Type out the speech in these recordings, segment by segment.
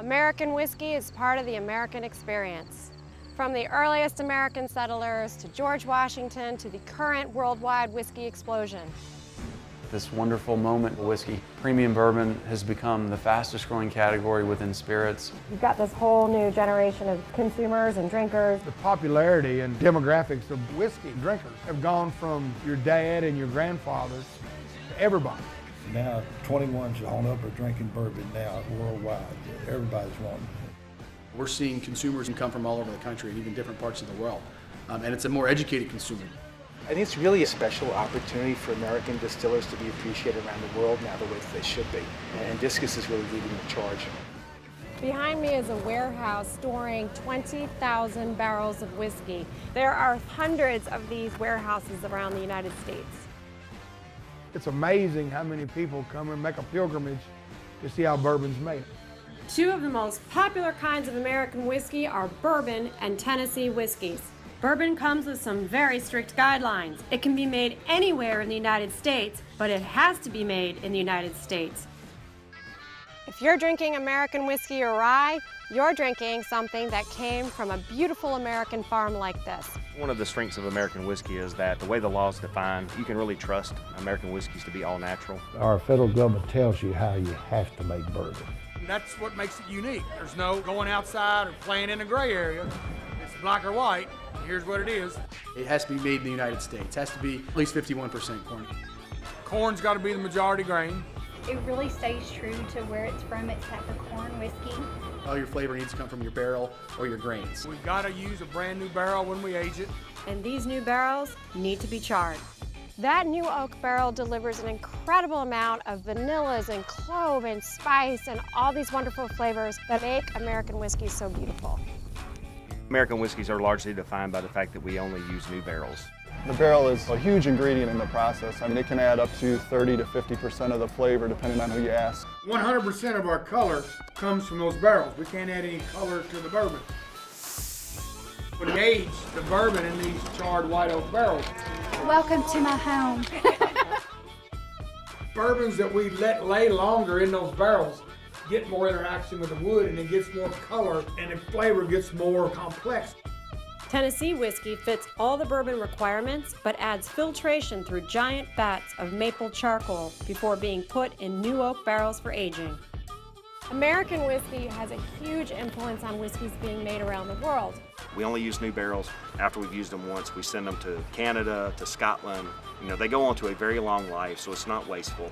American whiskey is part of the American experience. From the earliest American settlers to George Washington to the current worldwide whiskey explosion. This wonderful moment of whiskey. Premium bourbon has become the fastest growing category within spirits. You've got this whole new generation of consumers and drinkers. The popularity and demographics of whiskey drinkers have gone from your dad and your grandfathers to everybody. Now 21s on up are drinking bourbon now worldwide. Everybody's wanting it. We're seeing consumers who come from all over the country and even different parts of the world. And it's a more educated consumer. I think it's really a special opportunity for American distillers to be appreciated around the world now the way that they should be. And Discus is really leading the charge. Behind me is a warehouse storing 20,000 barrels of whiskey. There are hundreds of these warehouses around the United States. It's amazing how many people come and make a pilgrimage to see how bourbon's made. Two of the most popular kinds of American whiskey are bourbon and Tennessee whiskeys. Bourbon comes with some very strict guidelines. It can be made anywhere in the United States, but it has to be made in the United States. If you're drinking American whiskey or rye, you're drinking something that came from a beautiful American farm like this. One of the strengths of American whiskey is that the way the law is defined, you can really trust American whiskeys to be all natural. Our federal government tells you how you have to make bourbon. That's what makes it unique. There's no going outside or playing in a gray area. It's black or white. Here's what it is. It has to be made in the United States. It has to be at least 51% corn. Corn's got to be the majority grain. It really stays true to where it's from. It's that corn whiskey. All your flavor needs to come from your barrel or your grains. We've got to use a brand new barrel when we age it. And these new barrels need to be charred. That new oak barrel delivers an incredible amount of vanillas and clove and spice and all these wonderful flavors that make American whiskey so beautiful. American whiskeys are largely defined by the fact that we only use new barrels. The barrel is a huge ingredient in the process. I mean, it can add up to 30 to 50% of the flavor depending on who you ask. 100% of our color comes from those barrels. We can't add any color to the bourbon. We age the bourbon in these charred white oak barrels. Welcome to my home. Bourbons that we let lay longer in those barrels get more interaction with the wood and it gets more color and the flavor gets more complex. Tennessee whiskey fits all the bourbon requirements, but adds filtration through giant vats of maple charcoal before being put in new oak barrels for aging. American whiskey has a huge influence on whiskeys being made around the world. We only use new barrels. After we've used them once, we send them to Canada, to Scotland. You know, they go on to a very long life, so it's not wasteful.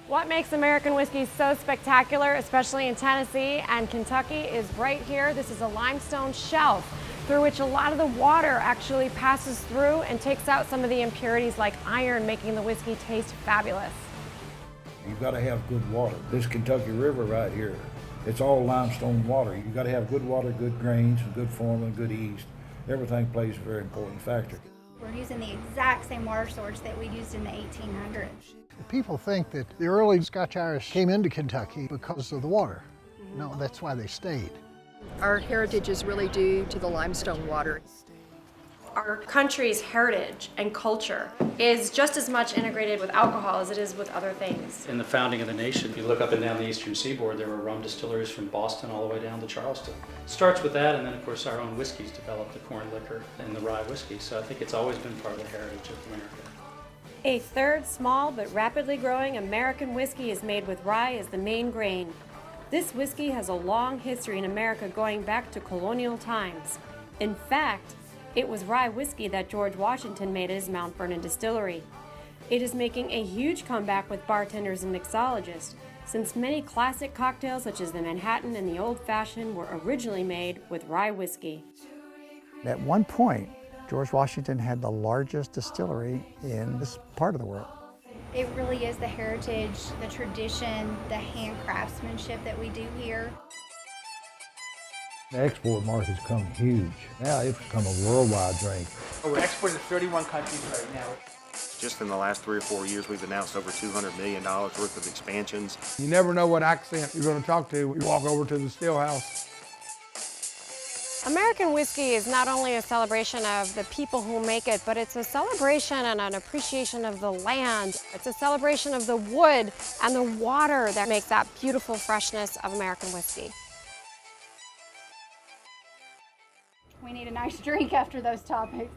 What makes American whiskey so spectacular, especially in Tennessee and Kentucky, is right here. This is a limestone shelf through which a lot of the water actually passes through and takes out some of the impurities like iron, making the whiskey taste fabulous. You've got to have good water. This Kentucky River right here, it's all limestone water. You've got to have good water, good grains, and good forma, and good yeast. Everything plays a very important factor. We're using the exact same water source that we used in the 1800s. People think that the early Scotch-Irish came into Kentucky because of the water. No, that's why they stayed. Our heritage is really due to the limestone water. Our country's heritage and culture is just as much integrated with alcohol as it is with other things. In the founding of the nation, if you look up and down the eastern seaboard, there were rum distilleries from Boston all the way down to Charleston. It starts with that, and then of course our own whiskeys developed the corn liquor and the rye whiskey, so I think it's always been part of the heritage of America. A third small but rapidly growing American whiskey is made with rye as the main grain. This whiskey has a long history in America going back to colonial times. In fact, it was rye whiskey that George Washington made at his Mount Vernon distillery. It is making a huge comeback with bartenders and mixologists, since many classic cocktails such as the Manhattan and the Old Fashioned were originally made with rye whiskey. At one point, George Washington had the largest distillery in this part of the world. It really is the heritage, the tradition, the hand craftsmanship that we do here. The export market's come huge. Now it's become a worldwide drink. We're exporting to 31 countries right now. Just in the last 3 or 4 years, we've announced over $200 million worth of expansions. You never know what accent you're going to talk to when you walk over to the still house. American whiskey is not only a celebration of the people who make it, but it's a celebration and an appreciation of the land. It's a celebration of the wood and the water that makes that beautiful freshness of American whiskey. We need a nice drink after those topics.